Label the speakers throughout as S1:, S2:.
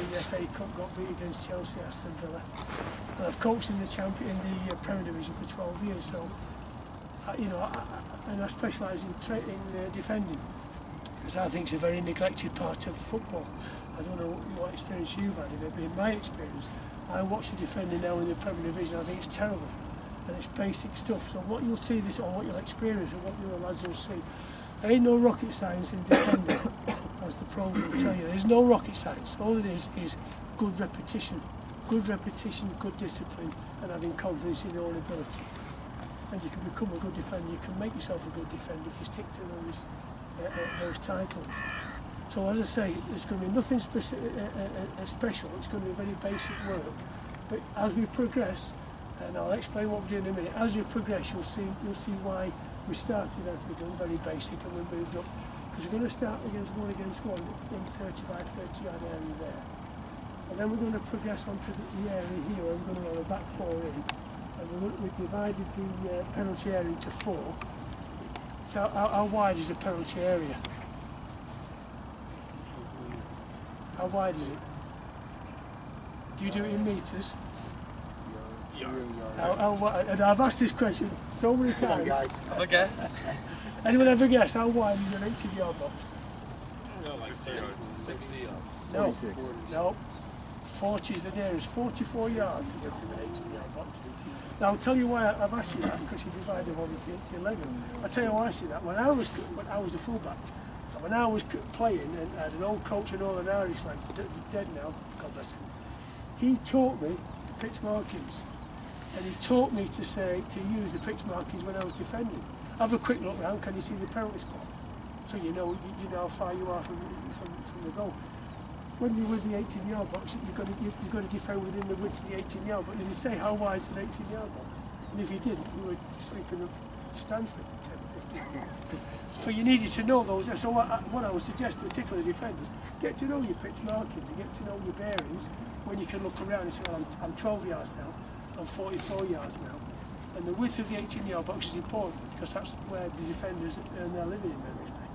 S1: the FA Cup, got beat against Chelsea, Aston Villa. And I've coached in the Premier Division for 12 years, so and I specialise in defending, because I think it's a very neglected part of football. I don't know what experience you've had of it, but in my experience, I watch the defending now in the Premier Division. I think it's terrible, and it's basic stuff. So what you'll see this, or what you'll experience, and what your lads will see, there ain't no rocket science in defending, as the pros will tell you. There's no rocket science. All it is good repetition, good discipline, and having confidence in your own ability. And you can become a good defender. You can make yourself a good defender if you stick to those titles. So as I say, there's going to be nothing special. It's going to be very basic work. But as we progress, and I'll explain what we're doing in a minute. As we progress, you'll see why we started as we've done, very basic, and we moved up. Because we're going to start against one in 30 by 30 yard area there, and then we're going to progress onto the area here, where we're going to run a back four in, and we've divided the penalty area into four. So how wide is the penalty area? How wide is it? Do you do it in metres? And I've asked this question so many times.
S2: Have a guess.
S1: Anyone ever guess how wide is an 18-yard box?
S2: No, like 60 yards.
S1: No, no. 40 is the nearest. 44 yards to get from an 18-yard box. Now I'll tell you why I've asked you that, because you divided one into 11. I'll tell you why I asked you that. When I was a fullback, and when I was playing, and I had an old coach in Northern Irish, like dead now, God bless him. He taught me the pitch markings, and he taught me to use the pitch markings when I was defending. Have a quick look round. Can you see the penalty spot? So you know how far you are from the goal. When you're with the 18-yard box, you've got to defend within the width of the 18-yard box. Did you say how wide is an 18-yard box? And if you didn't, you would sleep in the stand for 10, 15. So you needed to know those. So what I would suggest, particularly defenders, get to know your pitch markings, and get to know your bearings. When you can look around and say, well, I'm 12 yards now, I'm 44 yards now. And the width of the 18-yard box is important, because that's where the defenders earn their living in many respects.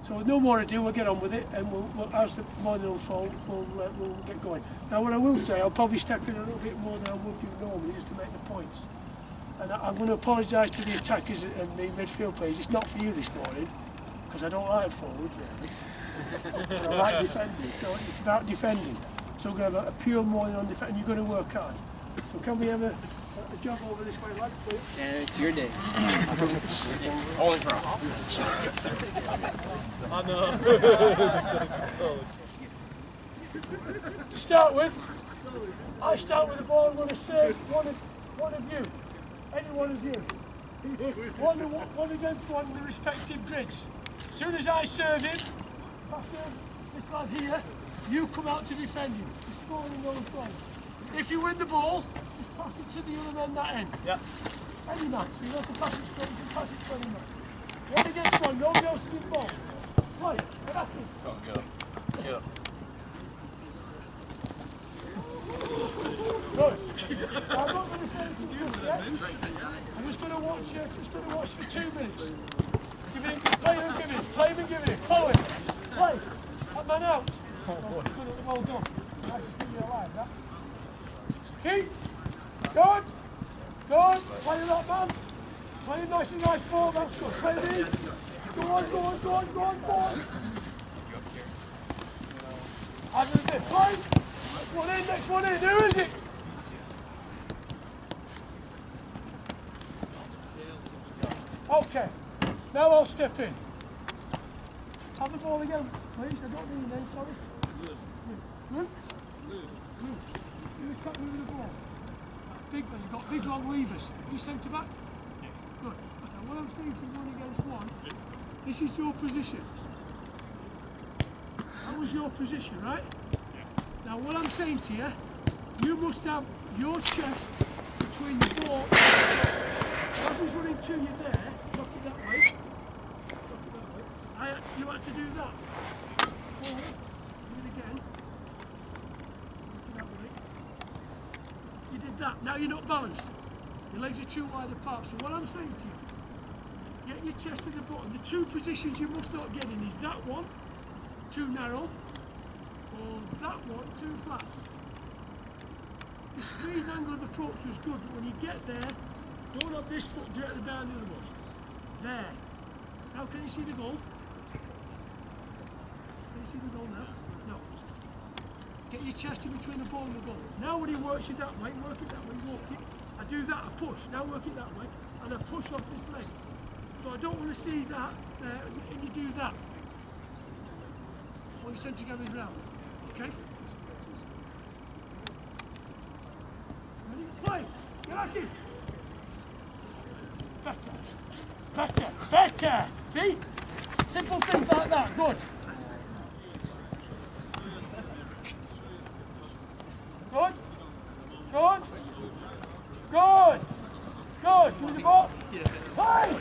S1: So with no more ado, we'll get on with it, and we'll as the morning unfolds, we'll get going. Now what I will say, I'll probably step in a little bit more than I would do normally, just to make the points. And I'm going to apologise to the attackers and the midfield players. It's not for you this morning, because I don't like forwards really. But I like defending, so it's about defending. So we're going to have a pure morning on defending, and you're going to work hard. So can we have a jog over this way, lad, please?
S3: And it's your day.
S2: Only for
S1: I know. To start with, I start with the ball. I'm going to serve one of you. Anyone is here. One against one in the respective grids. As soon as I serve him, after this lad here, you come out to defend him. You're scoring those goals. If you win the ball, just pass it to the other end that end.
S2: Yeah.
S1: Any man. So you have to pass it straight, you can pass it to any man. One against one, nobody else is involved. Right, back in.
S2: Go. Yeah.
S1: Good. I'm not going to say anything to you yet. I'm just going to watch for 2 minutes. Give it, play him and give it. Follow it. Play. That man out. Well done. Nice to see you alive, that. Keep. Good. Play that man. Play him nice and nice ball. That's good. Play him in. Go on. Have a bit. Play. Next one in. Who is it? Okay. Now I'll step in. Have the ball again, please. I don't need your name, sorry. Good? Who's cut moving the ball? You've got big long levers. You centre back? Yeah. Good. Okay, what I'm saying to you, 1 against 1, this is your position. That was your position, right? Yeah. Now what I'm saying to you, you must have your chest between the ball and the chest. As he's running to you there, knock it that way. You had to do that. Forward. Do it again. You did that. Now you're not balanced. Your legs are too wide apart. So what I'm saying to you, get your chest at the bottom. The 2 positions you must not get in is that one, too narrow, Oh, that one too flat. The speed and angle of approach was good, but when you get there, don't have this foot directly behind the other one. There. Now can you see the goal? Can you see the goal now? No. Get your chest in between the ball and the goal. Now when he works it that way, work it that way, walk it. I do that, I push. Now work it that way, and I push off this leg. So I don't want to see that and you do that. Or you centre gathers round. Okay? Ready? Play! Get at it! Better! Better! Better! See? Simple things like that. Good. Good. Good. Good. Good. Give me the ball. Play!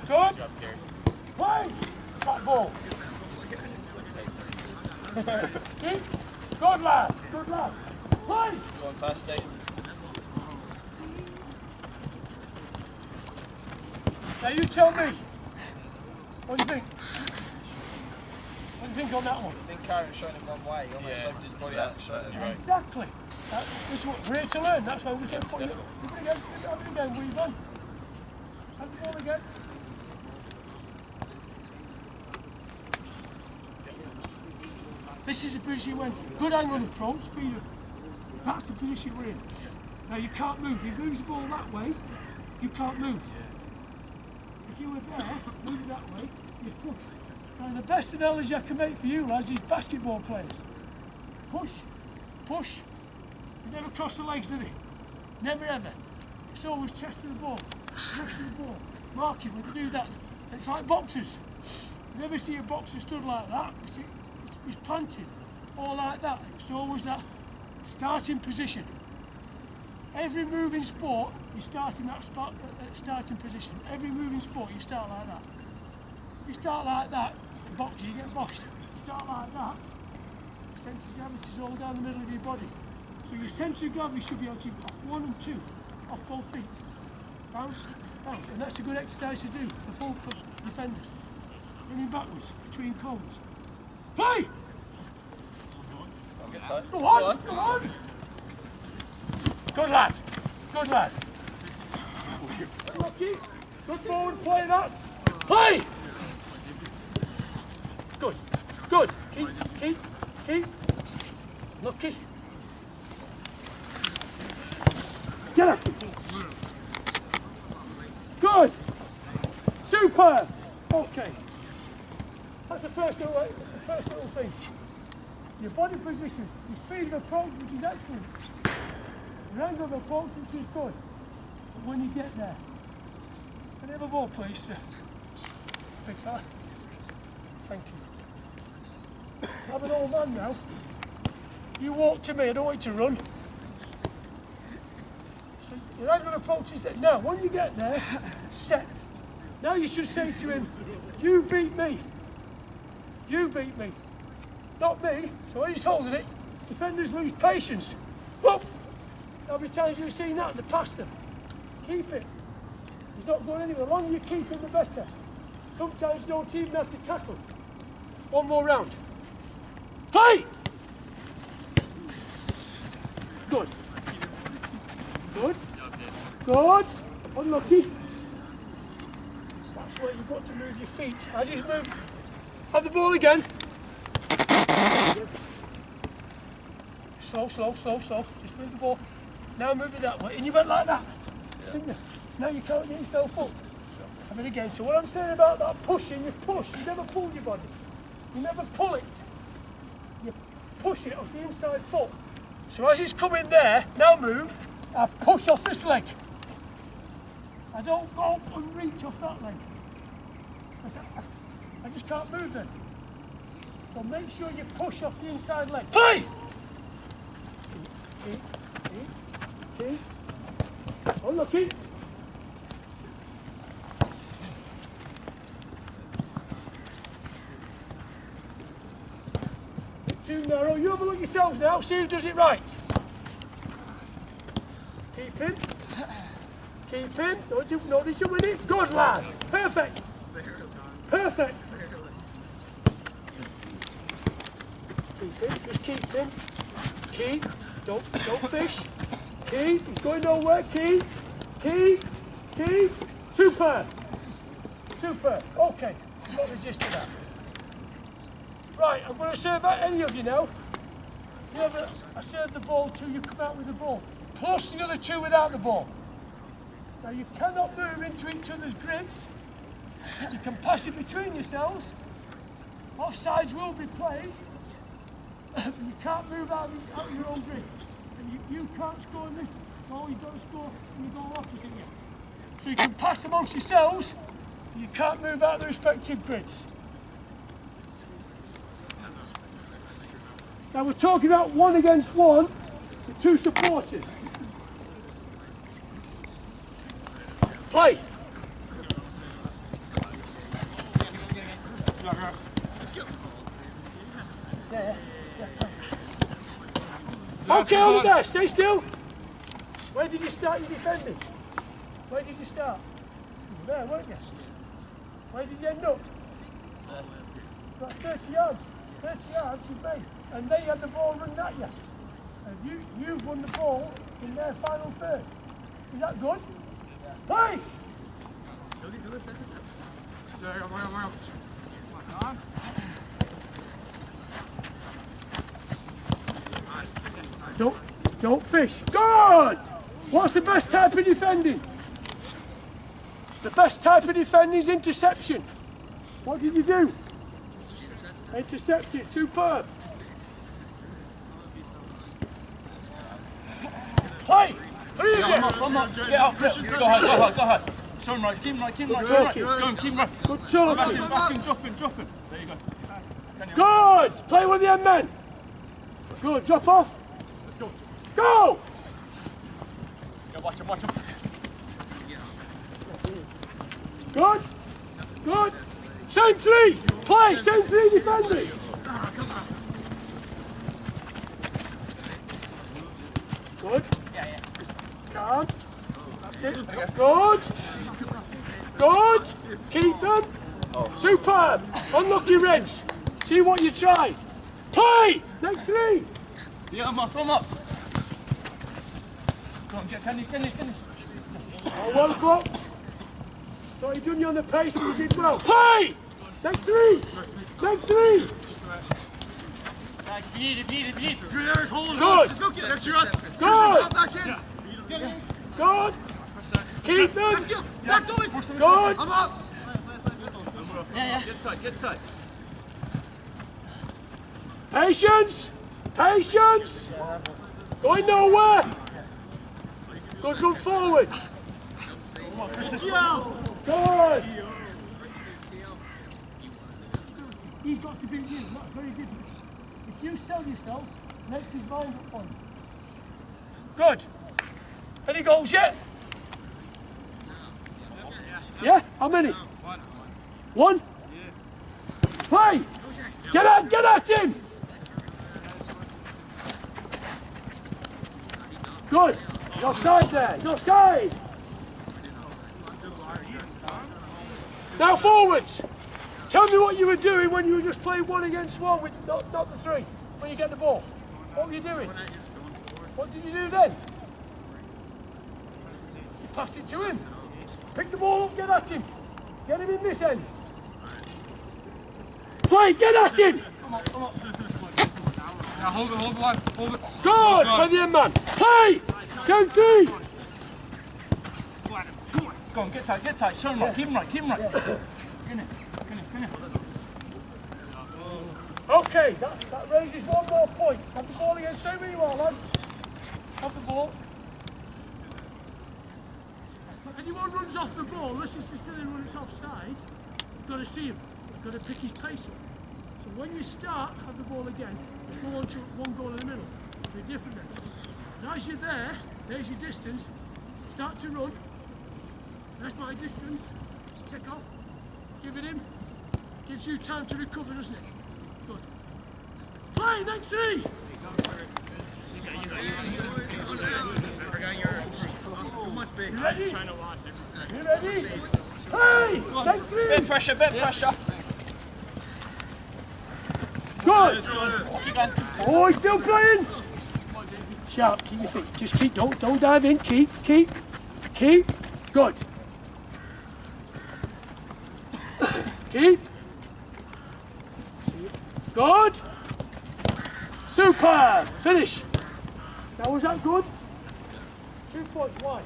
S1: Good. Play! That ball. Keep. Good lad. Good lad. Play!
S2: Going fast, Dave.
S1: Now you tell me. What do you think? What do you think on that one?
S2: I think Karen's showing him one way. He almost shoved his body out and shot it right.
S1: Exactly. This is what we're here to learn. That's why we can put it. Do it again. Have it again. We've done. Have the ball again. This is the position you went to. Good angle approach, speed of. That's the position we're in. Now you can't move. If you lose the ball that way, you can't move. If you were there, move it that way, you push. Now the best analogy I can make for you, lads, is basketball players. Push, push. They never cross the legs, do they? Never ever. It's always chest to the ball, chest to the ball. Marking when they do that. It's like boxers. You never see a boxer stood like that. He's planted, all like that. It's always that starting position. Every move in sport, you start in that starting position. Every move in sport, you start like that. If you start like that, in boxing, you get boxed. If you start like that, the centre of gravity is all down the middle of your body. So your centre of gravity should be able to off 1 and 2, off both feet. Bounce, bounce. And that's a good exercise to do for defenders. Running backwards, between cones. Play! Go on, go on! Good lad, good lad. Lucky, good forward play that. Play! Good, good. Keep. Lucky. Get up. Good. Super. Okay. That's the first little thing. Your body position, your speed of approach, which is excellent. Your angle of approach, which is good. But when you get there, can I have a ball, please? Big fella. Thank you. I'm an old man now. You walk to me, I don't want you to run. So your angle of approach is there. Now, when you get there, set. Now you should say to him, you beat me. You beat me. Not me. So when he's holding it, defenders lose patience. Whoop! There'll be times you've seen that in the past them. Keep it. He's not going anywhere. The longer you keep him, the better. Sometimes you don't even have to tackle. One more round. Play! Good. Good. Good. Unlucky. That's where you've got to move your feet. As he's moved, have the ball again. Slow. Just move the ball. Now move it that way. And you went like that. Didn't you? Now you can't get yourself up. Have it again. So what I'm saying about that pushing, you push. You never pull your body. You never pull it. You push it off the inside foot. So as it's coming there, now move. I push off this leg. I don't go and reach off that leg. I just can't move then. So make sure you push off the inside leg. Play! Keep. Unlucky. Too narrow. You have a look yourselves now. See who does it right. Keep him. Keep him. Don't you win it? Good lad. Perfect. Perfect. Keep him, just keep him. Keep, don't fish. Keep, he's going nowhere. Keep. Super. Okay, you got the gist of that. Right, I'm going to serve out any of you now. I serve the ball to you, come out with the ball. Plus the other two without the ball. Now you cannot move into each other's grips. You can pass it between yourselves. Offsides will be played. But you can't move out of your own grip. And you can't score in this. So you've got to score in the goal opposite you. So you can pass amongst yourselves, but you can't move out of the respective grids. Now we're talking about 1 against 1 with 2 supporters. Play! Okay, over there, stay still. Where did you start your defending? Where did you start? You were there, weren't you? Where did you end up? About 30 yards. 30 yards you made. And they had the ball running at you. And you won the ball in their final third. Is that good? Play! Don't fish. Good! What's the best type of defending? The best type of defending is interception. What did you do? Intercepted. Superb. Play! 3 of you.
S2: Come on. Get up. Go ahead. Show him right. Keep him right. Go on, keep him right.
S1: Good talking.
S2: Drop him. There you go.
S1: Good! Play with the end men. Good. Drop off.
S2: Let's go.
S1: Go!
S2: Yeah, watch him.
S1: Good. Same 3. Play. Same 3 defending. Good.
S2: Yeah.
S1: Calm. That's it. Good. Keep them. Superb. Unlucky Reds. See what you tried. Play. Next 3.
S2: Yeah, come up. Go on, can you?
S1: Oh, well blocked. Thought you'd done you on the pace, but you did well. Play. Next 3.
S2: Beat it.
S3: Good, Eric, hold on.
S1: Good.
S3: Let's go get it. That's your up.
S1: Good.
S3: Back in.
S1: Good. Keep them.
S3: Let's go. Back going.
S1: Good.
S3: I'm up.
S2: Yeah. Get tight.
S1: Patience. Going nowhere. Good, look forward. Good. He's got to beat you. That's very difficult. If you sell yourself, makes his mind up for you. Good. Any goals yet? Yeah? How many? 1? Play! Get at him! Good. No side there. No side. Now forwards. Tell me what you were doing when you were just playing 1 against 1 with not the 3. When you get the ball. What were you doing? What did you do then? You passed it to him. Pick the ball up, get at him. Get him in this end. Play, get at him!
S3: Come on. Now hold it.
S1: Good, play the end man. Play! 10-3.
S2: Go on, get tight. Show him right. Keep him right.
S1: Yeah.
S2: Get in.
S1: Okay, that raises 1 more point. Have the ball again, stay where you are, lads. Have the ball. If anyone runs off the ball, unless it's necessarily when it's offside, you've got to see him. You've got to pick his pace up. So when you start, have the ball again, go on to 1 goal in the middle. Be different then. And as you're there, there's your distance. Start to run. That's my distance. Check off. Give it him. Gives you time to recover, doesn't it? Good. Play, next 3! You ready? You ready? Hey! Get through!
S2: Bit pressure, bit pressure.
S1: Good!
S2: Keep going.
S1: Oh, he's still playing! Sharp, keep your feet. Just keep, don't dive in. Keep. Good. Keep. Good. Super. Finish. Now was that good? 2 points. Why?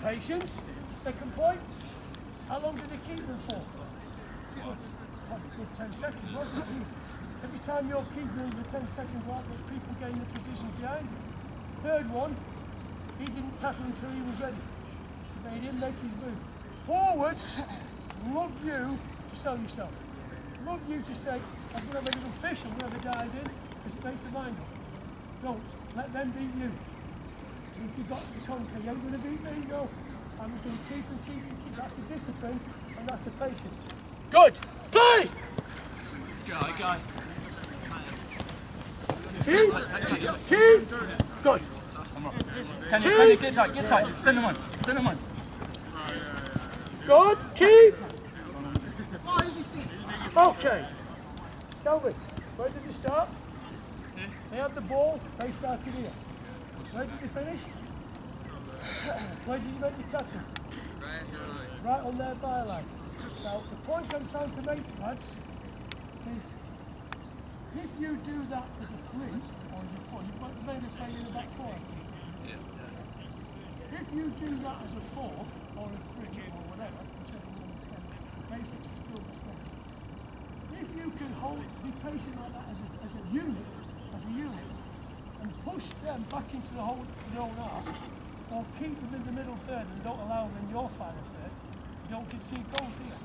S1: Patience. Second point. How long did they keep them for? Good 10 seconds, wasn't it? Every time you're keeping them for 10 seconds, like there's people getting the positions behind you. Third one, he didn't tackle until he was ready. So he didn't make his move. Forwards love you to sell yourself. Love you to say, I'm going to have a little fish, I'm going to have a dive in, because it makes the mind up. Don't let them beat you. If you've got the conquer, you ain't going to beat me, no. I'm just going to keep and keep and keep. That's the discipline and that's the patience. Good. Play!
S2: Go.
S1: Keep. Good.
S2: Can you get tight, Send them on.
S1: Good. Keep. Okay. Kelvin, where did you start? They had the ball, they started here. Where did you finish? Where did you make the tackle? Right on their byline. Now, the point I'm trying to make, lads, is if you do that as a 3 or as a 4, you've got to maybe play in the back 4. If you do that as a 4 or a 3 or whatever, whichever one you play, the basics are still the same. If you can be patient like that as a unit, and push them back into their own half, or keep them in the middle third and don't allow them in your final third, you don't concede goals, do you?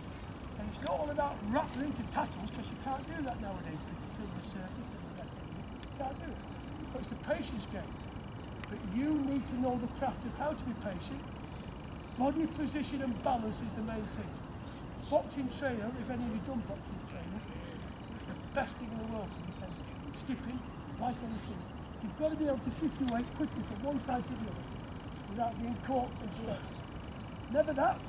S1: And it's not all about rattling into tackles, because you can't do that nowadays through the surface and the back end. You can't do it. But it's a patience game. But you need to know the craft of how to be patient. Body position and balance is the main thing. Boxing trainer, if any of you done boxing training, it's the best thing in the world to defend. Skipping, like anything. You've got to be able to shift your weight quickly from one side to the other without being caught and stretched. Never that.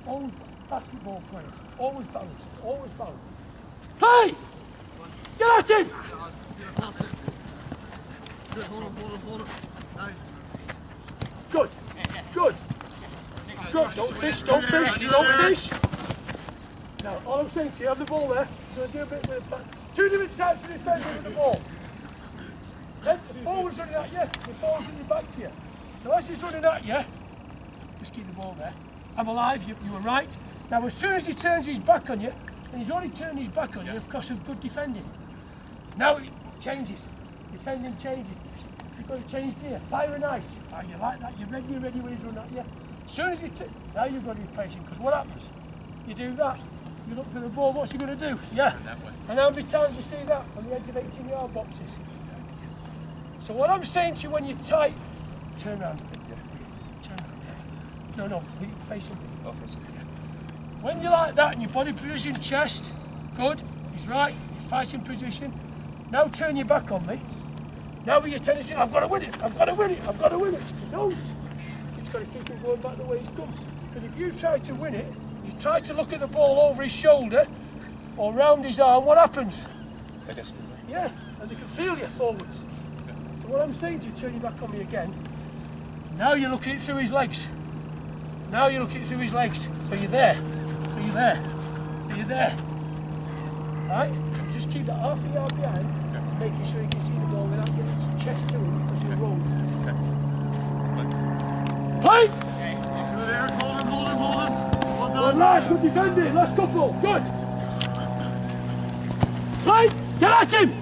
S1: Always basketball players, always balance. Play! Get at him!
S3: Good, hold on. Nice.
S1: Good. Don't fish. Now, all I'm saying to you, have the ball there, so do a bit of back. 2 different types of defending with the ball. Then the forward's running at you, the ball's in your back to you. So as he's running at you, just keep the ball there. I'm alive, you were right. Now as soon as he turns his back on you, and he's only turned his back on you because of good defending. Now it changes, defending changes. You've got to change gear, fire and ice. Oh, you like that, you're ready when he's running at you. As soon as he now you've got to be patient, because what happens? You do that, you look for the ball, what's he going to do? Yeah, and how many times you see that on the edge of 18-yard boxes? So what I'm saying to you when you're tight, turn around a bit, turn around, no, face him. Oh, face him. When you're like that and your body position, chest, good, he's right, you're fighting position. Now turn your back on me. Now with your tendency, I've got to win it. No, you've got to keep him going back the way he's come. Because if you try to win it, you try to look at the ball over his shoulder or round his arm, what happens? Yeah, and they can feel you forwards. So what I'm saying to you, turn your back on me again. Now you're looking it through his legs. So you're there. Right? And just keep that half a yard behind, making sure you can see the ball without getting his chest to him because you're rolling. Play!
S3: Good, Eric. Hold him. Well
S1: Good
S3: done.
S1: lad, good defending. Last couple. Good. Play! Get at him!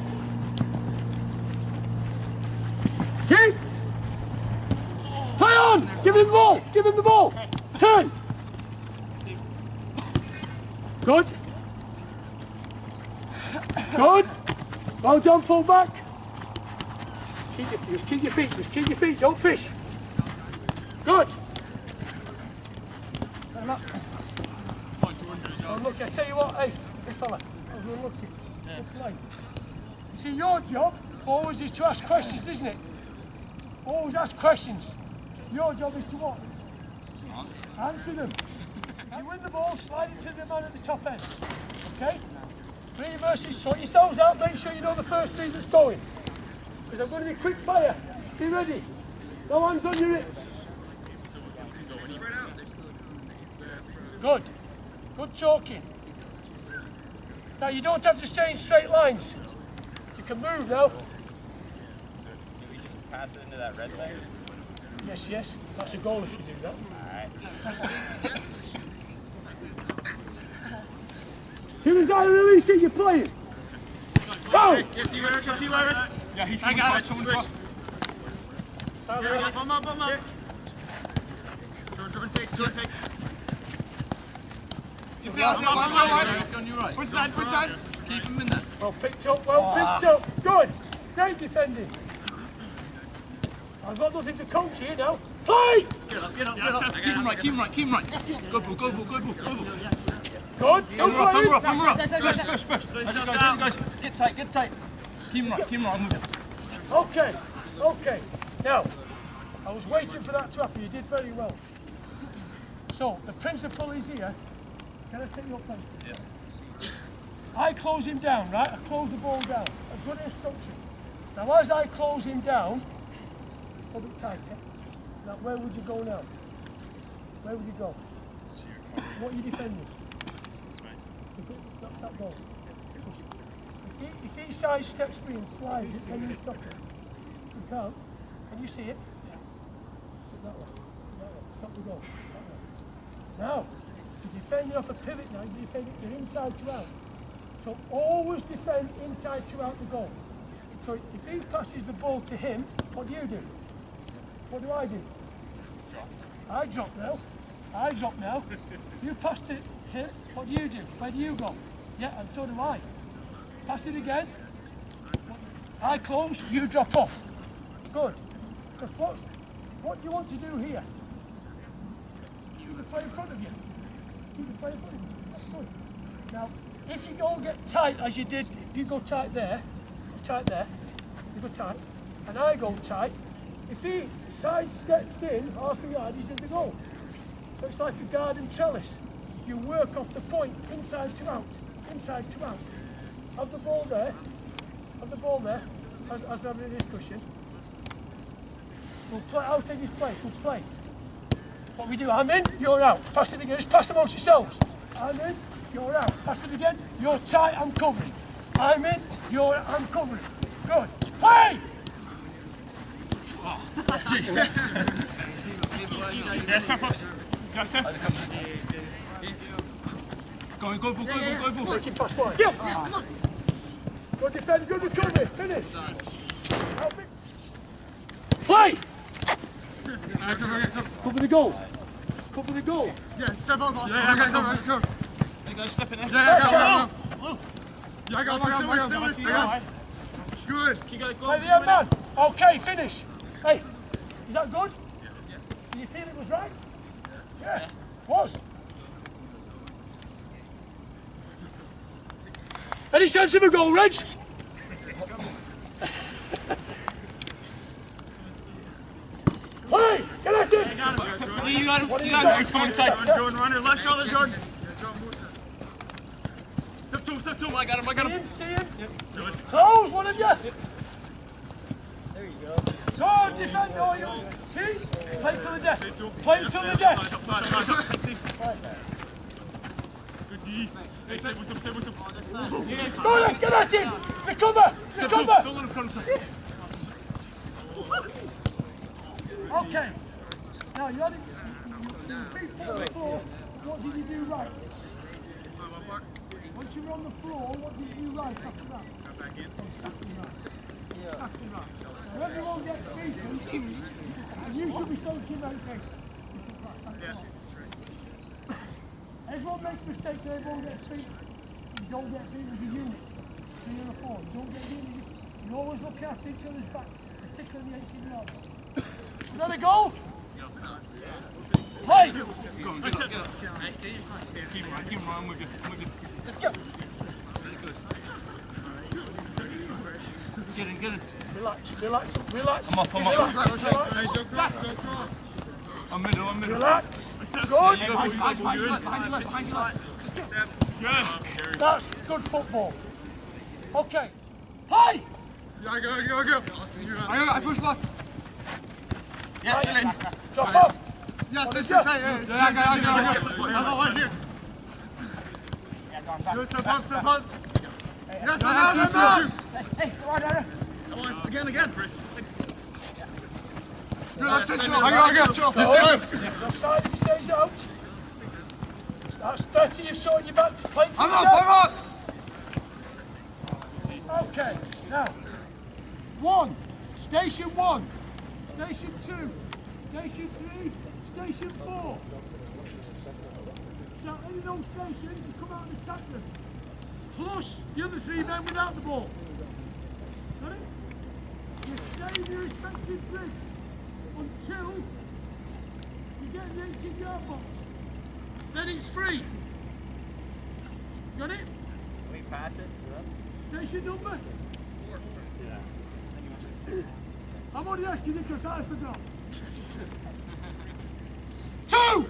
S1: Keep! Play on! Give him the ball! Turn! Good. Well done, full back. Keep your feet, don't fish. Good. Oh, look, I tell you what, hey fella, I was unlucky. Good play. You see, your job, forwards, is to ask questions, isn't it? Always ask questions. Your job is to what? Answer them. You win the ball, slide it to the man at the top end. Okay? 3 verses, sort yourselves out, make sure you know the first 3 that's going. Because I'm going to be quick fire. Be ready. No hands on your hips. Good. Good choking. Now you don't have to stay in straight lines. You can move now.
S4: Do we just pass it into that red thing?
S1: Yes, yes. That's a goal if you do that.
S4: Alright.
S1: As soon as I release it, you're playing. Go!
S3: Get you, Eric. Get you, Eric.
S2: Yeah, he's coming across, coming across.
S3: Yeah, bum up. Turn, take. You see,
S2: On your right.
S3: Push that.
S2: Keep him in there.
S1: Well picked up, picked up. Good. Great defending. I've got nothing to coach here now. Play!
S2: Get up. Keep him right. Go ball.
S1: Good.
S2: Hammer up. Push. Guys. Get tight. Keep him right, I'm moving.
S1: Okay. Now, I was waiting for that to happen. You did very well. So, the principle is here. Can I take your place?
S2: Yeah.
S1: I close him down, right? I close the ball down. I've got instructions. Now, as I close him down, hold it tighter. Now, where would you go now? Where would you go? What are you defending? That's that ball. If he sidesteps me and slides it, can you stop it? You can't. Can you see it? That way. Stop the goal. That way. Now, to defend you off a pivot now, you defend it, you're inside to out. So always defend inside to out the goal. So if he passes the ball to him, what do? What do? I drop now. You pass to him, what do? Where do you go? Yeah, and so do I. Pass it again. I close, you drop off. Good. Because what do you want to do here? Keep the play in front of you. That's good. Now, if you go get tight as you did, if you go tight there, you go tight, and I go tight, if he sidesteps in half a yard, he's in the goal. So it's like a garden trellis. You work off the point, inside to out. Have the ball there, as I'm having a discussion. We'll play, I'll take his place, we'll play. What we do, I'm in, you're out. Pass it again, just pass amongst yourselves. I'm in, you're out. Pass it again, you're tight, I'm covering. I'm in, you're out, I'm covering. Good. Play!
S2: Yeah, step up. Go ball.
S1: Breaking pass wide. Come on. Good defend, good recovery. Finish. Play! Cover the goal.
S3: Yeah, step on.
S2: Yeah, go. You guys step in there.
S3: Yeah, I got Good.
S1: Play the young man. Okay, finish. Hey, is that good? Yeah. Do you feel it was right? Yeah. Was. Any chance of a goal, Reg? Play! Get at it!
S2: You got him. He's coming inside.
S3: Jordan, runner, left shoulder, Jordan.
S2: Step two. I got him.
S1: See him? Close, one of you. There you go. Good, defend all you. See? Play to the death. Play to the death.
S2: Good D. Hey, stay with him.
S1: Go on, get at him. Recover.
S2: Don't let him come inside.
S1: Okay. Now, you had it. Feet on the floor. What did you do right? Once you were on the floor, what did you do right after that? Exactly right. Now, everyone gets beaten, and you should be saying to your mate this. Everyone makes mistakes, everyone gets beaten. You don't get beaten as a unit. 3 or 4. You don't get beaten. You always look after each other's backs, particularly the 18-year-old. Is that a goal? Play!
S2: Go on, get up. Keep him right, I'm with you.
S1: Let's go.
S2: Get in.
S1: Relax.
S2: I'm off.
S1: Relax.
S3: Nice, go cross.
S1: Relax. Good. That's good football. Okay. Play.
S3: Go. I push left.
S2: Yeah, chill in.
S1: Drop off.
S3: Yes,
S1: Yes,
S3: yes,
S1: yes.
S3: Go, step up. Yes, I'm
S2: Hey, come on. Again, Chris.
S3: Good left, I go.
S1: Offside if he stays out. That's 30, you've shown your back to play.
S3: I'm up.
S1: Okay, now. 1, station 1, station 2, station 3, station 4. So any of those stations, you come out and attack them. Plus the other 3 men without the ball. Got it? You stay in your respective grid until you get the 18-yard box. Then it's free. Got it?
S4: Can we pass it?
S1: Station number? 4. I'm only asking you because I forgot. 2!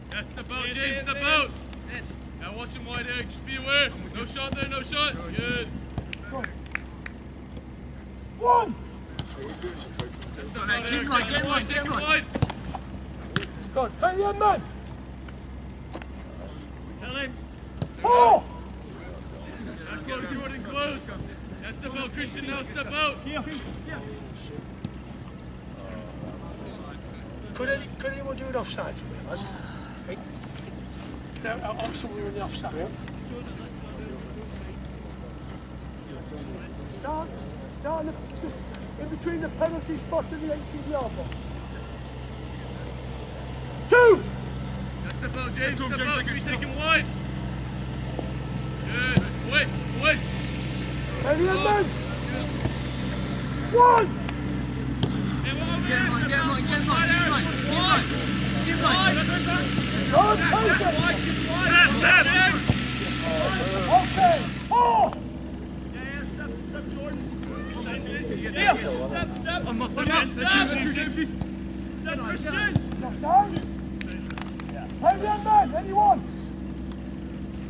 S5: That's the boat, James, the boat. Now watch him wide out, just be aware. No shot there, no shot. Good.
S1: 1!
S5: That's the boat. Keep him wide.
S1: Good. Play the end man.
S5: Tell him.
S1: 4!
S5: Now close, Jordan, close. That's the boat, Christian, now step out.
S1: Could anyone do an offside for me, lads? Hey. No, also we're in the offside. Down in between the penalty spot and the 18-yard box. 2!
S5: That's the boat, James, the boat. Can we take him wide? Good. Wait.
S1: Play the end man. 1! Good, take it. Okay, 4!
S5: Step, Jordan. Step.
S2: I'm not
S5: Step, Christian.
S1: Offside. Play the end man, anyone.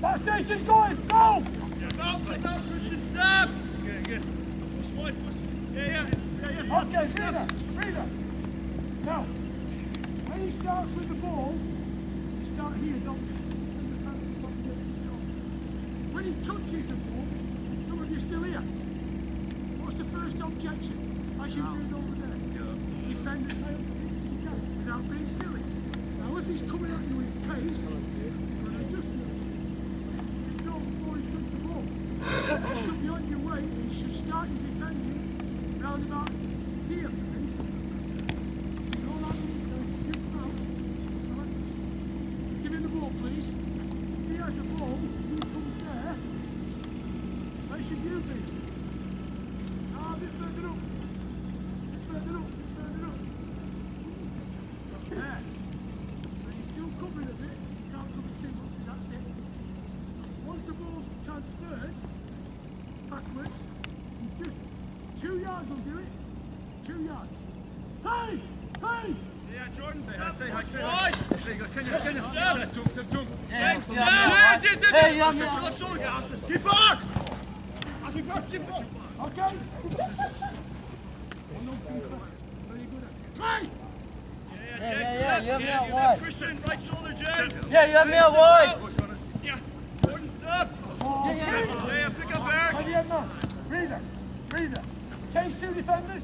S1: That station's going, go!
S5: Step out, Christian, step. Good. Push wide. Yeah.
S1: Okay, Frida. Now, when he starts with the ball, you start here, don't when he touches the ball, some of you still here. What's the first objection? As you do over there. Defend as high up as you can without being silly. Now, if he's coming at you with pace, just ignore before he touches the ball. You should be on your way and you should start your defending round about here. Give him the ball, please. If he has the ball, you come there. Where should you be? A bit further up. There. And he's still covering a bit. You can't cover too much. That's it. Once the ball's transferred backwards, you just 2 yards will do it. 2 yards. Play!
S5: Yeah, Jordan, step.
S2: Stay
S5: Push
S2: high.
S5: wide.
S2: Can you jump.
S3: Keep back. I think back, keep back.
S1: Okay. Very good at it. Play!
S5: Yeah,
S6: you have me out wide.
S5: Christian, right shoulder, James.
S6: Yeah, you have me out wide.
S5: Yeah, Jordan, step. Yeah, pick up, Eric.
S1: Play the end man. Breather. Change 2 defenders.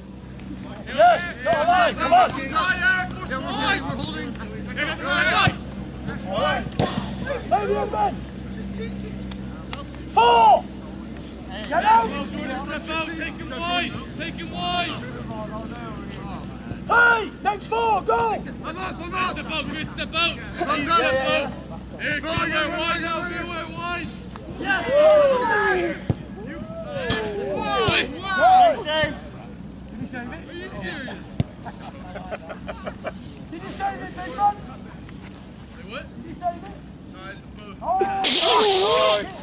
S6: Yes, go on, come on.
S5: Push wide, Eric, push wide.
S2: We're holding.
S5: Get on the right.
S1: Play the end man. 4! Get out!
S5: Jordan, step out, take him wide.
S1: Hey! Next 4, go!
S5: Step out, Chris, step out.
S3: Yeah.
S5: Eric, be aware wide now, be aware wide.
S1: Did he save it?
S3: Are you serious?
S1: Did you save it, big man?
S5: Say what?
S1: Did you save it?
S5: Both.
S1: Oh!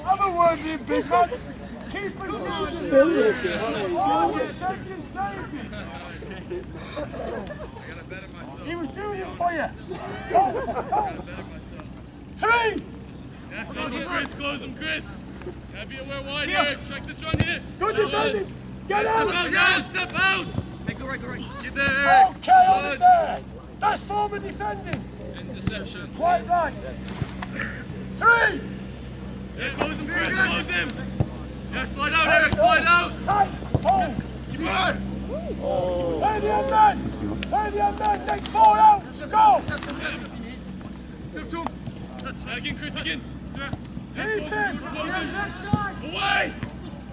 S1: Have a word with him, big man. Keep it. Oh, you saved it.
S5: I gotta bet it myself.
S1: He was doing it for you. Go, go. 3.
S5: Yeah, close him, Chris. Close him, Chris. Gotta be aware wide here. Check this run here.
S1: Good defending. Get out.
S5: Step out now. Step out.
S2: Hey, go right, go right.
S5: Get there, Eric.
S1: Okay, on it there. That's forward defending.
S2: Interception.
S1: Quite right. 3.
S5: Yeah, close him, Chris. Close him. Yeah, slide out, Eric. Slide out.
S1: Tight. Hold.
S5: Keep on.
S1: Play the end man. Play the end man. Next 4 out. Go.
S5: Step to him. Again, Chris, again.
S1: Keep him.
S5: Away.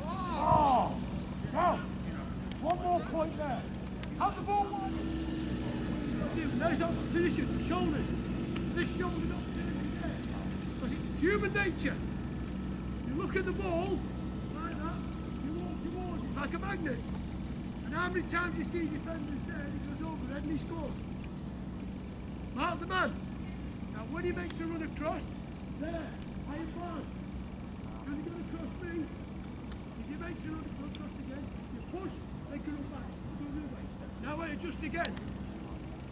S1: Oh. Now, one more point there. Have the ball wide. Nice up position. Shoulders. This shoulder not turning there. Because it's human nature. You look at the ball like that. You walk towards it. It's like a magnet. And how many times you see defenders there, he goes over and he scores. Mark the man. Now when he makes a run across, there, high pass. Does he go across me? As he makes a run across again, you push, make a run back, go the other way. Now I adjust again.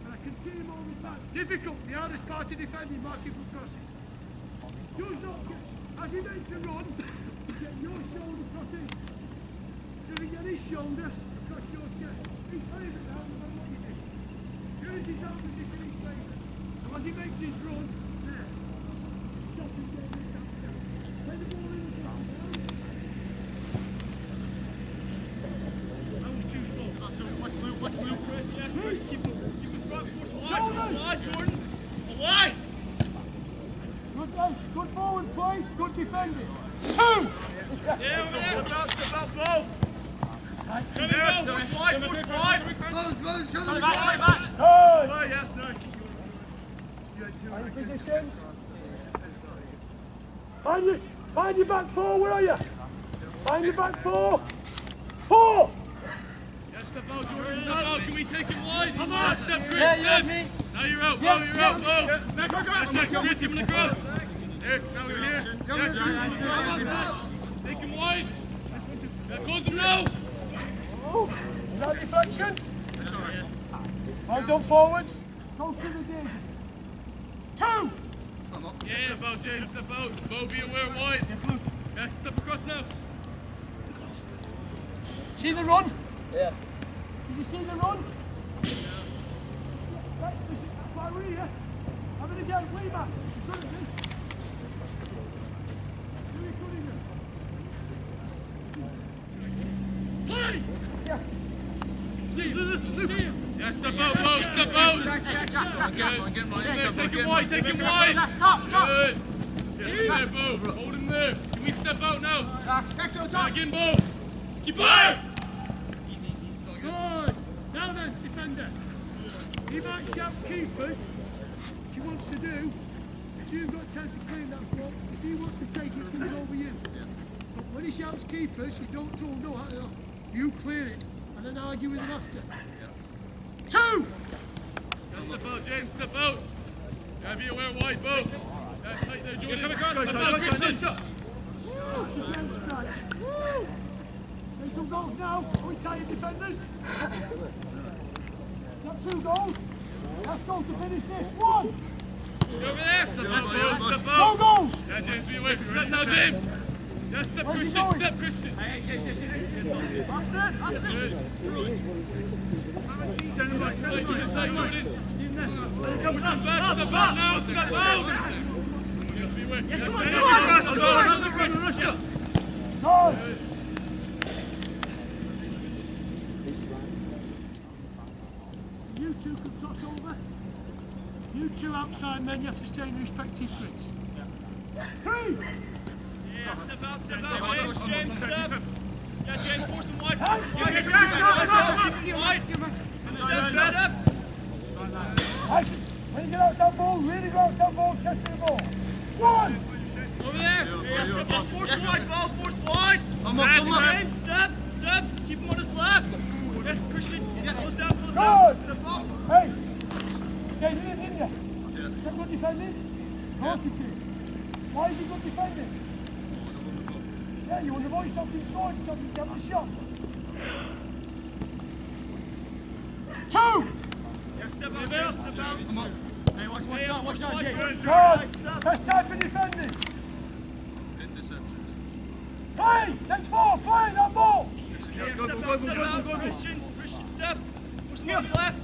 S1: And I can see him all the time. Difficult, the hardest part of defending, marking from crosses. Does not get, as he makes a run, you get your shoulder across him. So you get his shoulder across your chest. He's favourite now, no matter what you do. Here is his opposition, he's favourite. So as he makes his run, there. Stop him getting it down. Play the ball in the ground. That was too slow. Watch Luke, Chris. Yes, Chris. Keep it front, force wide, Jordan. Away! Good forward play, good defending. 2!
S5: Yeah, over there. Step out, Bo. Come in, Bo. Force wide, force wide.
S2: Come back.
S1: Good!
S5: Oh, yes, nice.
S1: Any positions? Find your back 4, where are you? Find your back 4. 4!
S5: Yes, step out, Jordan. Step out. Can we take him wide? Come on, step, Chris.
S2: Yeah,
S5: Step.
S2: me.
S5: Now you're out, Bo. You're out, Bo. That's it, Chris. Give him the cross. Eric, now we're here. Yeah, take him wide. That goes him now.
S1: Oh, is that deflection? Well done forwards. Go to the dig. 2!
S5: Yeah, step out, James. Step out. Bo, be aware wide. Yeah, step across now.
S1: See the run?
S2: Yeah.
S1: Did you see the run? Right, that's why we're here. Have it again, way back. You're good at this. Really good at it. Play! Yeah. See him.
S5: Yeah, step out, Bo. Step out. Good. Take him wide. Take him wide. Good. Yeah, there, Bo. Hold him there. Can we step out now? Yeah, again, Bo. Keep on.
S1: Good. Now then, defender. He might shout keepers, which he wants to do. If you've got time to clean that ball, if he wants to take it, it comes over you. So when he shouts keepers, you don't tell him no, you clear it and then argue with him after. 2!
S5: Yeah, step out, James. Step out. Yeah, be aware wide, Bo. Yeah, tight there, Jordan. Come across. Step out, Chris.
S1: There's 2 goals now. Are we tired defenders? Got 2 goals. Let's go to finish this. 1!
S5: Over there. Step out, Bo. Step
S1: 2
S5: out.
S1: goals!
S5: Yeah, James, be aware. Step now, James. Yeah, step Christian. Step Christian. Tight, Jordan. Tight, Jordan. Step back. Step out now. Step out. James, be aware. Come on.
S1: Good! You 2 can toss over. You 2 outside men, you have to stay in respective grids. 3!
S5: Yeah, step out, James. James, step. Yeah, James, force him wide.
S1: Hey,
S5: Step.
S1: when you get out that ball, really go out that ball, chest to the ball. 1!
S5: Over there. Yeah, step out. Force wide, ball. Force wide. Come on. Step. Keep him on his left. Yes, Christian. Close down.
S1: Good!
S5: Step up.
S1: Hey! Stay in, didn't you? Yeah. Is that good defending? Of course it is. Why is he good defending? Yeah, you want to avoid something scored, you don't get the shot. 2!
S5: Yes,
S3: step out, James, step out.
S2: Come on. Hey, watch that, James.
S1: Good. Best time for defending.
S2: Interceptions.
S1: Play. Next four. Play that ball.
S3: Go, Christian, step. Push them on your left.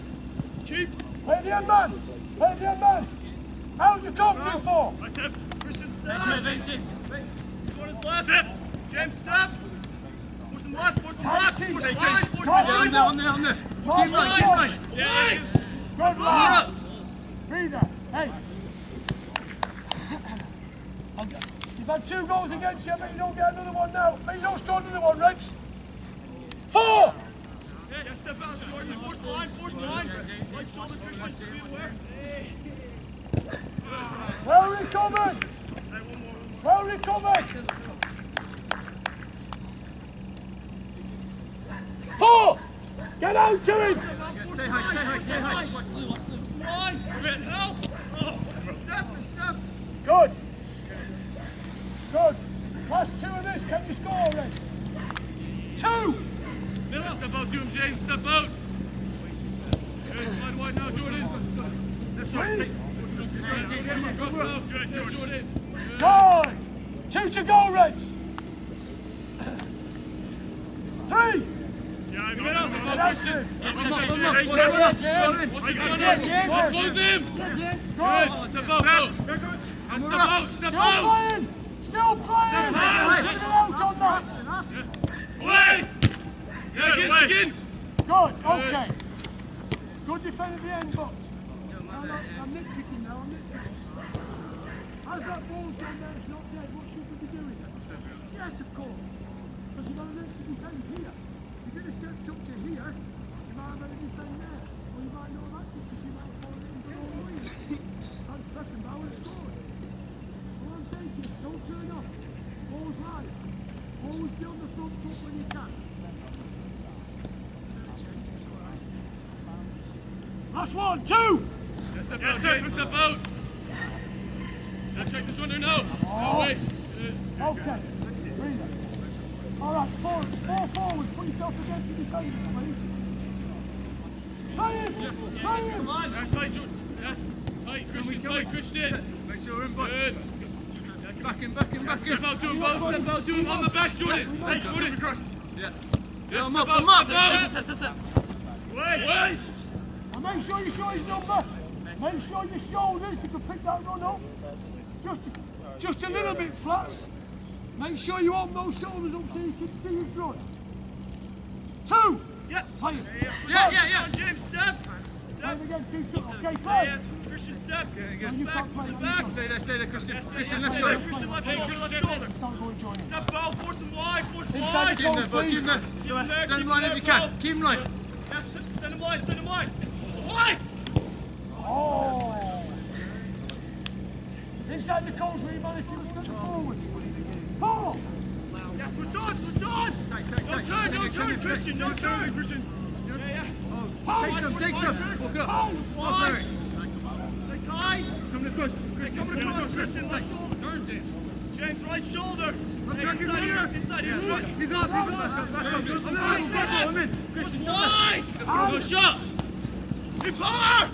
S3: Keep.
S1: Play the end man. Play the end man. Out you come, you four.
S3: Right step. Christian,
S2: Hey,
S3: step. This one is left. Step. James, step. Push them left, push them left. Push them line, push them line.
S2: On there. Keep right.
S3: Yeah.
S1: Good luck. Breather. Hey. You've had 2 goals against you, but you don't get another one now. But you don't score another one, Reg. 4.
S3: Yeah, step out, Jordan. Push the line, push the line. Right shoulder, Christian, be aware.
S1: Well recovered.
S3: Hey, one more.
S1: Well recovered. 4. Get out to him.
S2: Stay high.
S3: Line, a bit, help. Oh, step.
S1: Good. Good. Last 2 of this. Can you score, Reg? 2.
S3: Step out to him, James, step out. Good, wide now, Jordan. That's right, take. Good, Jordan.
S1: Good. 2 to go, Reg. 3.
S3: Yeah, I know.
S1: Get out to him.
S3: Close him.
S1: Good.
S3: Step out, step
S1: Still
S3: out.
S1: playing. Still playing.
S3: Step out.
S1: Get out on that.
S3: Away. Yeah, again.
S1: Good. Okay. Good defend at the end, but I'm nitpicking now. As that ball's gone there, it's not dead. What should we be doing? Yes, of course. Because you've got an extra defend here. If you'd have stepped up to here, you might have had a defend there. Or you might not have had to because you might have fallen into the wrong way. And Beckenbauer scored. All I'm saying to you, don't turn off. Ball's right. Always be on the front foot when you can. Last one, 2!
S3: Step out. Let's check this one there now. No, wait.
S1: Okay. Breathe it. All right, 4 forward. Put yourself against the defender, please. Play him! Play him!
S3: Yeah, tight, Jordan. Yes. Tight, Christian.
S2: Make sure we're in
S3: Good.
S2: back in.
S3: Step out to him, both. Step out to him. On the back, Jordan. Hey, Jordan.
S2: Yeah.
S3: Yeah,
S2: Step
S3: step
S2: up.
S3: out. Wait.
S1: And make sure you show his number. Make sure your shoulders, you can pick that run up. Just a little bit flat. Make sure you open those shoulders up so you can see his front. 2!
S3: Yeah.
S1: Play it.
S3: Yeah. James, step.
S1: Play it again, 2. Okay, play.
S3: Yeah, Christian, step.
S1: No, you
S3: Back,
S1: can't play
S3: push it
S1: that.
S3: back.
S2: Stay there, Christian. Christian,
S3: Yeah,
S2: left shoulder.
S3: Christian, left shoulder.
S1: Don't go and join him.
S3: Step out, force him wide,
S1: Inside the
S2: Keep him there,
S1: goals,
S2: bud. Keep
S1: please.
S2: him there. Send him line if you can. Keep him line.
S3: Yes, send him wide. Wide!
S1: Oh! Inside the goals, man, if you were to forward. 4!
S3: Yeah, switch on! No turn, Christian, no turn!
S2: Take some. Walk up.
S3: Wide! Stay tight! Coming across, Christian, left shoulder. Turn, James, right shoulder. Inside here.
S5: He's up.
S3: I'm in. Christian, wide! No shot! Keep power!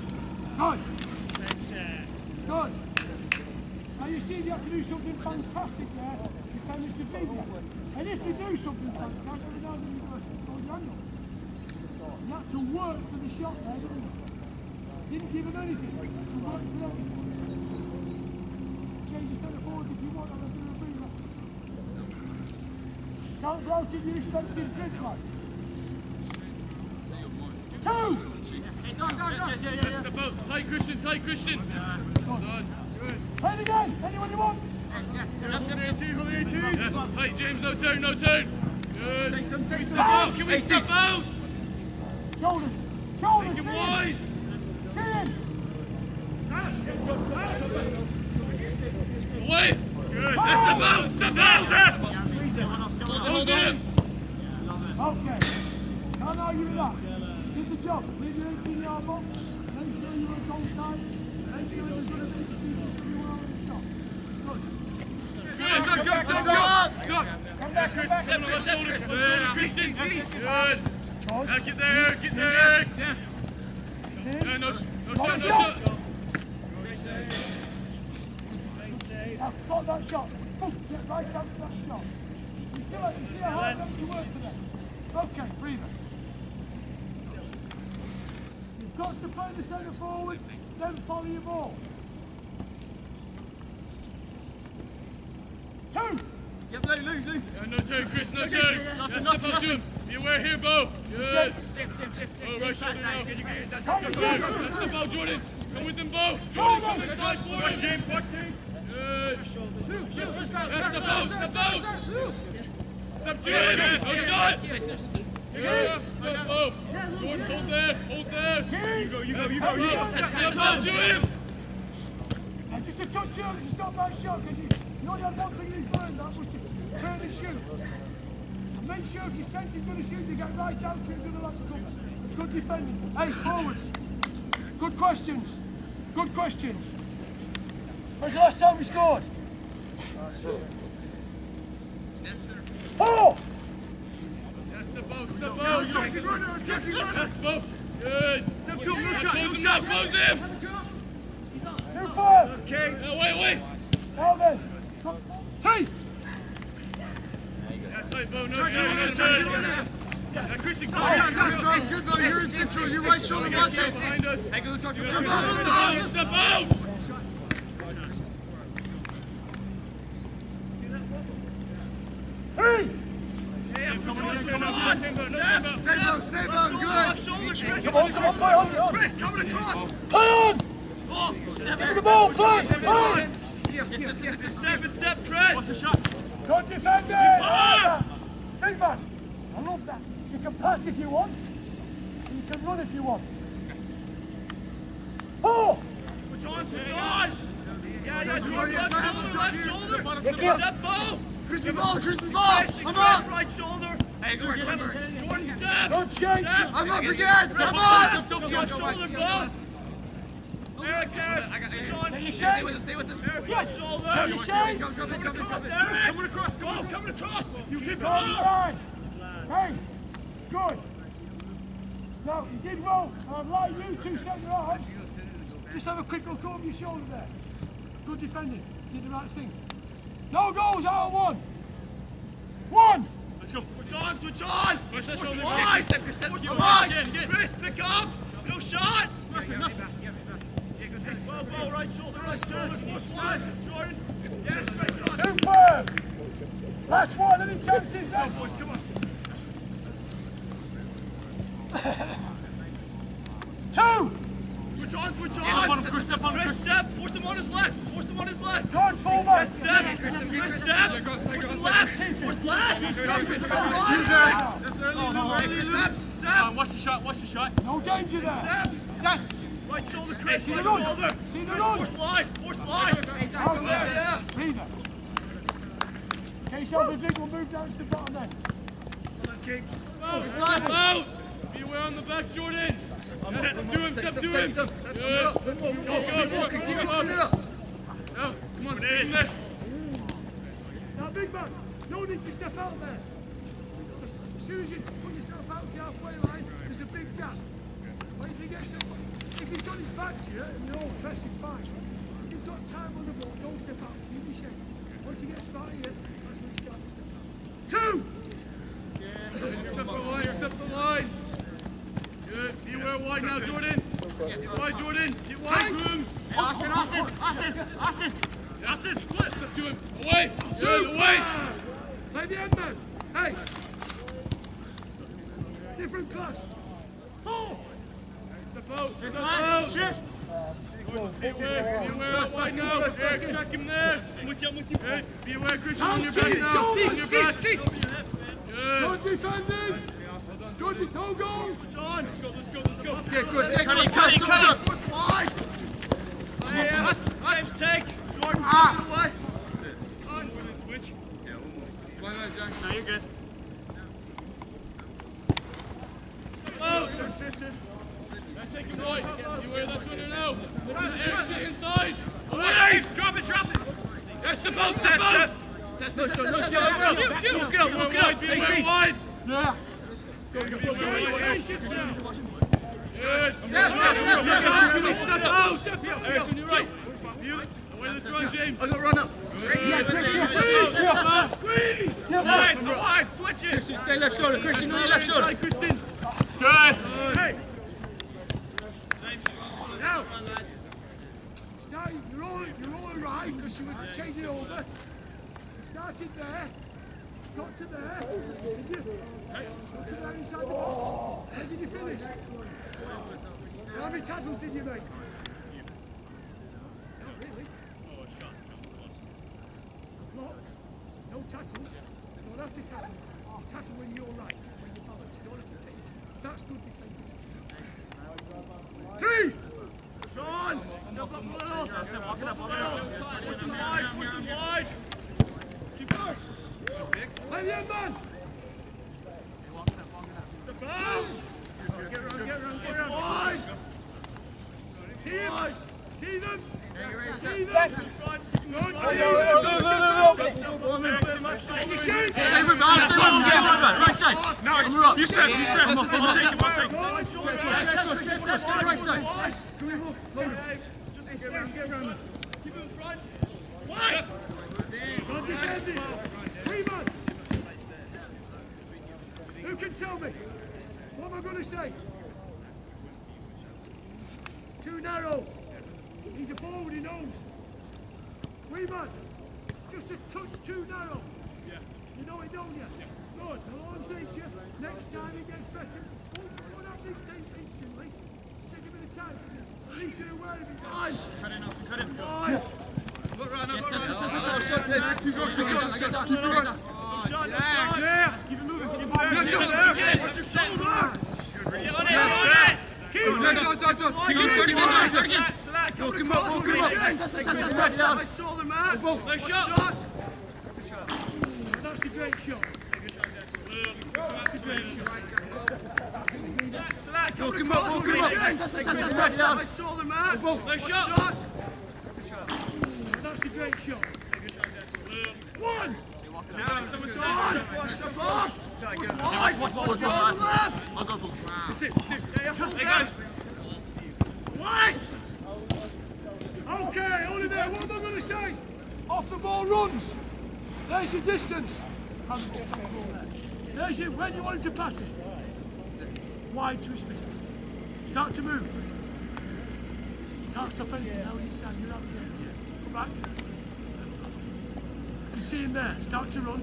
S1: Good. Good. Now you see you have to do something fantastic there. You can just defeat it. And if you do something fantastic, you know that you've got to go handle. You have to work for the shot there, didn't you? Didn't give him anything. You had to work for everything. Change your centre forward if you want, and I'll do a breather. Count out if you respect his bridge, lad. 2!
S3: Step out. Tight, Christian. Done. Good.
S1: Play it again. Anyone you want.
S3: Yeah, tight, James, no turn. Good. Step out. Can we step out?
S1: Shoulders.
S3: Take him wide.
S1: See him.
S3: Away. Good. Step out. Hold him.
S1: Okay. Can't argue with that. Did the job. Leave your 18-yard box. Make sure you were goal tight. Make sure there's going to be you were on the shot. Good.
S3: Go.
S1: Come back.
S3: Christian, step on left shoulder. Good. Get there. Yeah. No.
S5: shot, no shot.
S1: Now, got that shot. Boom, get right out to that shot. You see how hard that to work for them? Okay, breathe it. You've got to play the centre forward, then follow your ball. 2!
S5: Yep, Lou. Yeah, no turn, Chris, no turn. Step up to him. Be aware here, Bo. Good. Oh, right shoulder now. Let's step out, Jordan. Come with them, Bo. Jordan, come inside for him. Watch James, watch James. Good. Yeah, step out. Step to him. No shot. Yeah, step Bo. Jordan, hold there. You go. Step out to him.
S1: And just a touch early to stop that shot, because you only had one thing he's learned, that was to turn and shoot. And make sure if you sense he's going to shoot, you get right out to him, do the lots of cover. Good defending. Hey, forwards. Good questions. When's the last time we scored? 4!
S5: Yeah, step out. Jackie runner. Good. Step to him, no shot. Close him.
S1: 2 first.
S5: Okay. Wait.
S1: Now then. 3!
S5: That's right, Bo. No turn. Yeah, Christian, go.
S3: Good go. You're in central. You're right shoulder. Watch it.
S5: Behind us.
S3: Come on.
S5: Step out.
S1: 3!
S3: Stay back. Good.
S1: Come on, play on.
S3: Chris, coming across.
S1: Play on! Give me the ball, play!
S3: Step, Chris. What's the shot?
S1: Good defending! Big man! I love that. You can pass if you want, and you can run if you want. 4!
S3: Switch on. Yeah, Jordan, left shoulder. Step ball. Chris the ball. I'm up. Right shoulder. Hey, Jordan, step.
S1: Good shake!
S3: I'm up again. I'm up.
S5: Left
S3: shoulder, ball. Eric, switch on.
S1: Stay
S3: with him. Eric, right shoulder.
S1: Shake!
S3: Coming across. Coming across. You keep it
S1: Right.
S3: up.
S1: Hey! Good! Now, you did well. I'd like you 2 centre halves. Just have a quick look over your shoulder there. Good defending. Did the right thing. No goals out of 1. 1!
S3: Let's go. Switch on.
S5: Push that
S3: Push
S5: shoulder.
S3: wide. Push wide. Chris, pick up. No shot. Nothing. Bo, right shoulder. Push wide. Jordan. Yes, right shot.
S1: Superb! Last one, any chances?
S3: Go, boys, come on.
S1: 2!
S3: Switch on. Chris, step. Force him on his left.
S1: Good fullback!
S3: Step. Chris, step. Force him left. Force left. Step.
S5: Watch the shot.
S1: No danger there!
S3: Step. Right shoulder, Chris.
S1: See the
S3: Right
S1: run!
S3: shoulder.
S1: See the run!
S3: Force line.
S1: Out there!
S3: Yeah.
S1: Breather! Get yourself a drink, we'll move down to the bottom then.
S5: Out. Be aware on the back, Jordan. Step to him. Good. Go. Keep him up. Now, come on, in there.
S1: Now, big man, no need to step out there. As soon as you put yourself out the halfway line, there's a big gap. When if he's got his back to you and you're all pressing, fine. If he's got time on the ball, don't step out. Keep your shape. Once he gets started here, that's when he starts to step out. 2!
S5: Step the line. Good. Be aware wide now, Jordan. Get wide, Jordan. Get wide to him. Austin, split. Step to him. Away. Good, away.
S1: Play the end man. Hey! Different class. 4!
S5: Step out. Shift. Be aware up wide now. Eric, track him there. I'm with you. Hey, be aware, Christian, on your back now. On your back. Good.
S1: Good defending! Jordan, no goal!
S3: John.
S5: Let's go.
S3: Cut him. Force wide. James, take. Jordan, push it away. On.
S5: Switch.
S3: No, you're good.
S5: Out. Take him right. You wear that winner now. Eric, sit inside. Away. Drop it. Yes, step out. No shot. Walk it up. Be wide.
S1: Yeah.
S5: Go.
S1: Patience now.
S5: Yes.
S3: Step
S5: James. I got run up. Squeeze. Wide. Switch it.
S2: Christian, stay left shoulder. Christian, on your left shoulder.
S5: Christian. Good.
S1: Hey! Now! Start, you're all right because you were changing over. Started there. Got to there. Got to there inside the box. How did you finish? How many tackles did you make? Not really. No tackles. You don't have to tackle. You tackle when you're right, when you're balanced. You don't have to take it. That's good defending. 3!
S3: Sean! Step up a little! Step up a little! Push them wide! Push them wide! Keep going!
S1: Play the end man!
S3: Step out! Get around! Wide!
S1: See him! See them! See them!
S3: Good!
S2: Stay with me, right side.
S5: Nice. You said. I'll take him.
S2: Right side.
S3: Just get around. Keep him in front.
S5: Wide.
S1: Who can tell me? What am I going to say? Too narrow. He's a forward, he knows. Wee man, just a touch too narrow.
S5: Yeah.
S1: You know it, don't you? Yeah. Good. I'll say to you, next time he gets better, won't have this tape instantly. Take a bit of time. At least you're aware of it.
S3: Wide!
S5: Cut it.
S3: Wide!
S5: Go around.
S3: No shot!
S5: Yeah. Keep it moving. Keep it there.
S3: Watch your shoulder!
S5: Get on it.
S1: Keep it.
S3: Right shoulder, man!
S5: Nice shot.
S1: That's a great shot. That's a great shot.
S3: Right shoulder, man!
S5: Nice shot.
S1: That's a great shot. 1!
S3: Now, someone's on! Step up! Wide! Watch the left!
S2: I'll go ball.
S3: Yeah, hold that! Wide!
S1: Okay, hold it there. What am I going to say? Off the ball runs. There's your distance. There's your, where do you want him to pass it? Wide to his feet. Start to move. Can't stop anything now inside. You're out there. Come back. You can see him there. Start to run.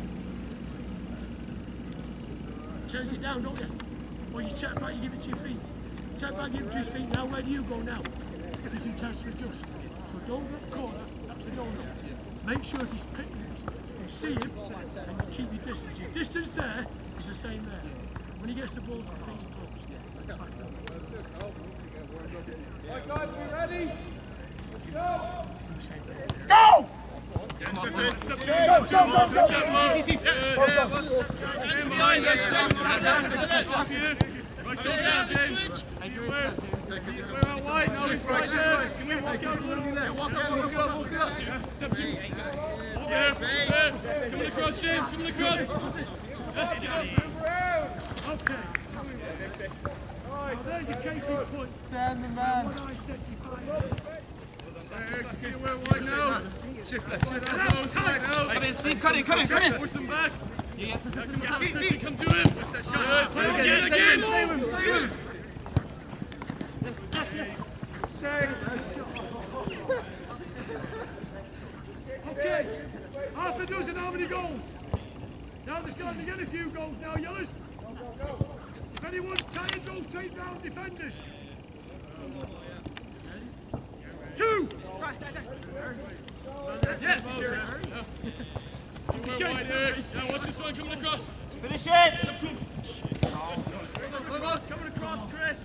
S1: Change it down, don't you? Or you check back, you give it to your feet. Check back, give it to his feet. Now where do you go now? Gives him chance to adjust. So don't get caught, that's a no-no. Make sure if he's picking it, you can see him and you keep your distance. Your distance there is the same there. When he gets the ball to the feet, he throws. Back it up.
S5: Right, guys, we ready? Let's go!
S1: Do the same thing.
S5: Go! Step behind us. Right shoulder down, James. We're out wide now. Can we walk out a little bit? Walk up. Step 2. Yeah. Coming across, James. Coming across.
S1: Okay. Now there's your case in point. Stand the man. What I said, defies it.
S5: Just get away wide now.
S2: Shift left.
S5: Slide out.
S2: Come in, Steve. Cut in.
S5: Force him back. Come to him. What's that shot? Again.
S1: Okay. Half a dozen, how many goals? Now they're starting to get a few goals now, Yellers. If anyone's tired, don't take round defenders. 2!
S5: Yeah. Wide here. Yeah, watch this one coming across.
S6: Finish it!
S3: Coming across, Chris!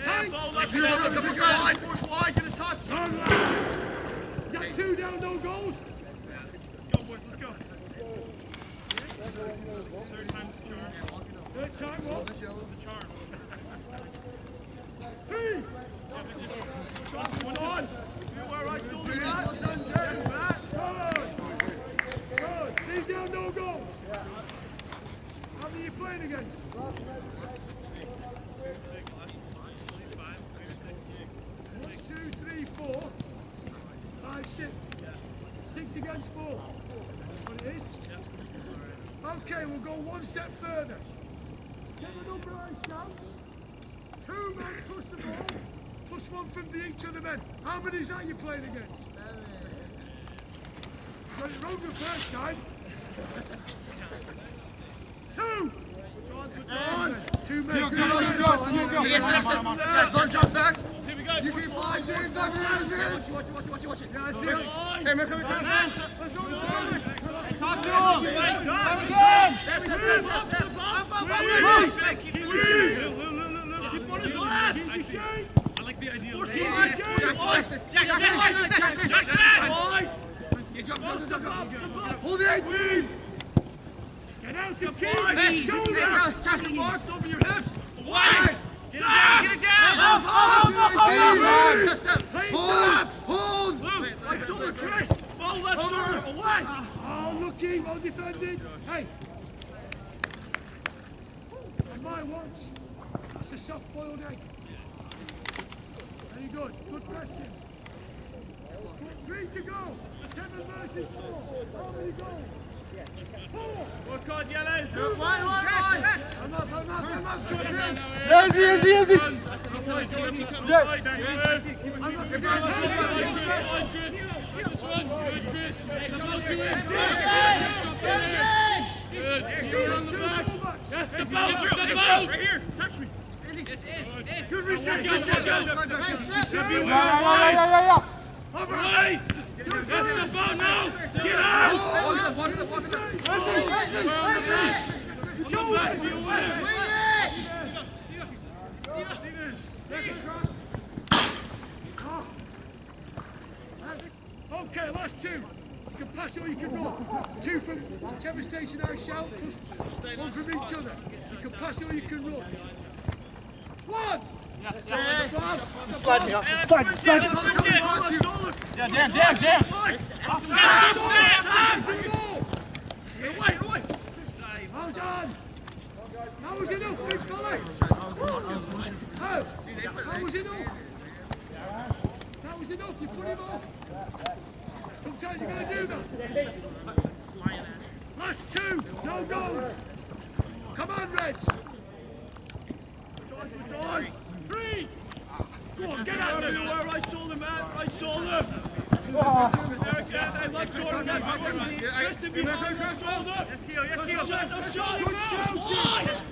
S1: Tight.
S3: Ball left side, force wide, get a touch!
S1: Is that 2 down, no goals?
S3: Go, boys, let's go!
S1: Third time, what? 3!
S3: Come on! Be aware, right shoulder, Matt!
S1: Good. 3 down, no goals. How many are you playing against? 1, 2, 3, 4, 5, 6. 6 against 4. What it is? Okay, we'll go one step further. Get the number 8 shouts. 2 men push the ball, plus 1 from each of the men. How many is that you're playing against? Got it wrong the first time. 2! John! 2 men.
S3: Yes, don't jump back. Here we go. You can fly, James. Watch it. Yeah, I see it. Hey, man, come on.
S2: Talk to him! Come again!
S3: Keep on his left.
S5: I like the idea.
S3: Hold the 18.
S1: Get out the key!
S3: Shoulder! Check the marks over your hips. Away!
S2: Get it down!
S3: Hold! Right shoulder, Chris! Follow that shoulder! Away!
S1: Oh, lucky, well defended. Hey! On my watch, that's a soft-boiled egg. Very good. Good question. 3 to go. 7 versus 4. How many goals? 4.
S5: What's called yellows?
S3: I'm up. Good man.
S6: Easy.
S5: Yes, step out! Right here! Touch me!
S3: Good reset.
S5: Yeah.
S3: Away!
S5: Yes, step out now! Get out!
S1: Okay, last 2. You can pass or you can run. 2 from whichever station I shout, plus 1 from each other. You can pass or you can run. 1!
S6: Slide.
S2: Yeah, damn!
S3: Away!
S1: Well done! That was enough, big fella! How? That was enough! That was enough, you put him off! Sometimes you're going to do that! Last 2, no goals! Come on, Reds!
S3: John!
S1: 3! Go on, get out there!
S3: Right shoulder, man! Right shoulder! Hey, left shoulder, left shoulder! Yes, Keo! Yes, Keo!
S1: Good shouting!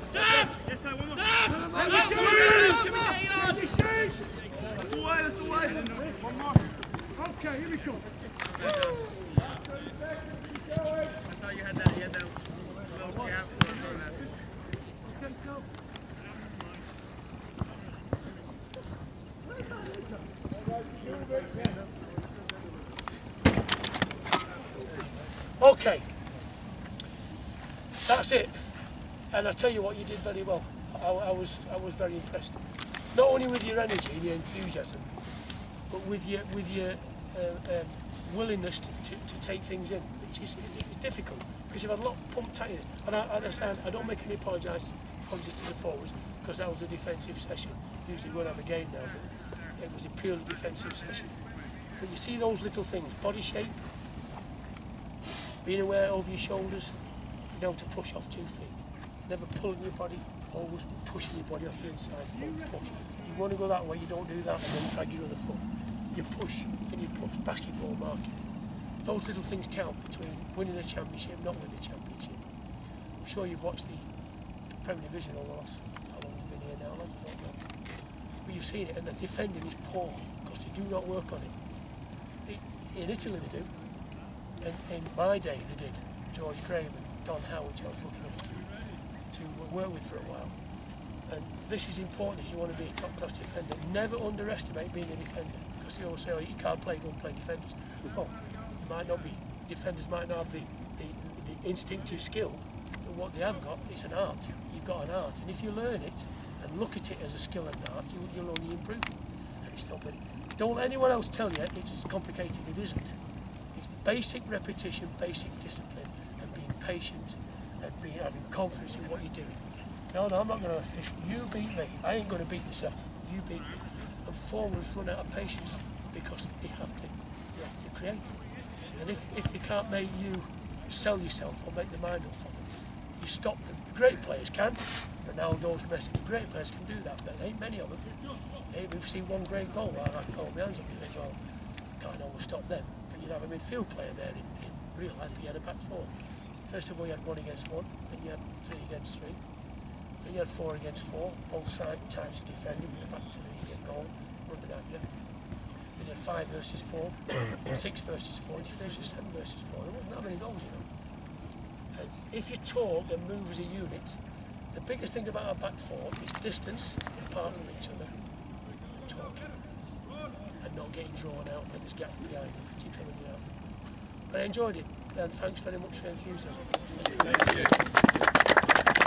S3: Step! Yes, one more!
S1: Step!
S3: That's away!
S1: Okay, here we come.
S3: That's how you had that little gap.
S1: Okay, so. Okay, that's it. And I tell you what, you did very well. I was very impressed. Not only with your energy, your enthusiasm, but with your willingness to take things in, which is difficult because you've had a lot pumped at you. And I understand. I don't make any apologies to the forwards because that was a defensive session. Usually we won't have a game now, but it was a purely defensive session. But you see those little things: body shape, being aware over your shoulders, being able to push off 2 feet, never pulling your body, always pushing your body off the inside, full push. You want to go that way, you don't do that, and then drag your other foot. You push and you push, basketball marking. Those little things count between winning a championship and not winning a championship. I'm sure you've watched the Premier Division all the last, how long you've been here now, I don't know. But you've seen it, and the defending is poor because they do not work on it. In Italy they do. And in my day they did. George Graham and Don Howe, which I was lucky enough to work with for a while. And this is important if you want to be a top-class defender. Never underestimate being a defender. Because they always say, oh, you can't play, go and play defenders. Well, you might not be, defenders might not have the instinctive skill, but what they have got is an art. You've got an art. And if you learn it and look at it as a skill and art, you'll only improve. And it's not, don't let anyone else tell you it's complicated. It isn't. It's basic repetition, basic discipline, and being patient, and having confidence in what you're doing. No, I'm not going to finish. You beat me. I ain't going to beat yourself. You beat me. And forwards run out of patience because they have to. you have to create. And if they can't make you sell yourself or make the mind up for them, you stop them. The great players can. Ronaldo's, Messi, the great players can do that, but there ain't many of them. Hey, we've seen one great goal, I hold my hands up and think, well, can't always stop them. But you'd have a midfield player there in real life, but you had a back four. First of all, you had 1 against 1, then you had 3 against 3, then you had 4 against 4, both types of defending from the back to the goal, running at you. Then you had 5 versus 4, 6 versus 4, you finished with 7 versus 4. There wasn't that many goals, you know. And if you talk and move as a unit, the biggest thing about our back four is distance apart from each other, and talking, and not getting drawn out when there's gap behind you, particularly when you're out. But I enjoyed it, and thanks very much for your enthusiasm.
S2: Thank you.